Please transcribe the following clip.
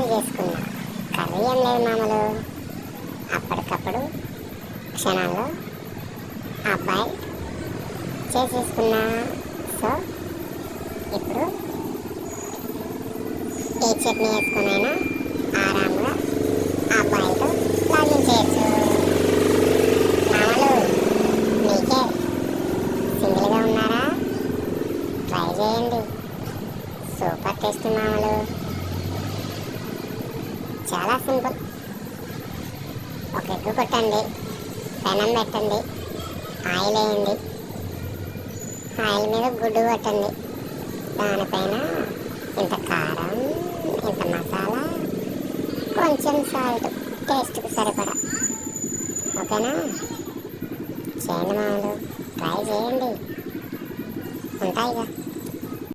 Boil చేసుకున్నా. Curry ఏం లేదు మామూలు, అప్పటికప్పుడు క్షణాల్లో బాయిల్ చేసేసుకున్నా. సో ఇప్పుడు ఏ చట్నీ వేసుకునైనా ఆరాంగా బాయిల్తో లాగించేయచ్చు. మామూలు మీకే సింగిల్గా ఉన్నారా? ట్రై చేయండి, సూపర్ టేస్ట్ మామూలు. చాలా సింపుల్. ఒక ఎగ్గు కొట్టండి, పెనం పెట్టండి, ఆయిల్ వేయండి, ఆయిల్ మీద గుడ్డు కొట్టండి, దానిపైన ఇంత కారం, ఇంత మసాలా, కొంచెం సాల్ట్ టేస్ట్కి సరిపడా. ఓకేనా? చేయండి మామూలు, ట్రై చేయండి. ఉంటాయిగా.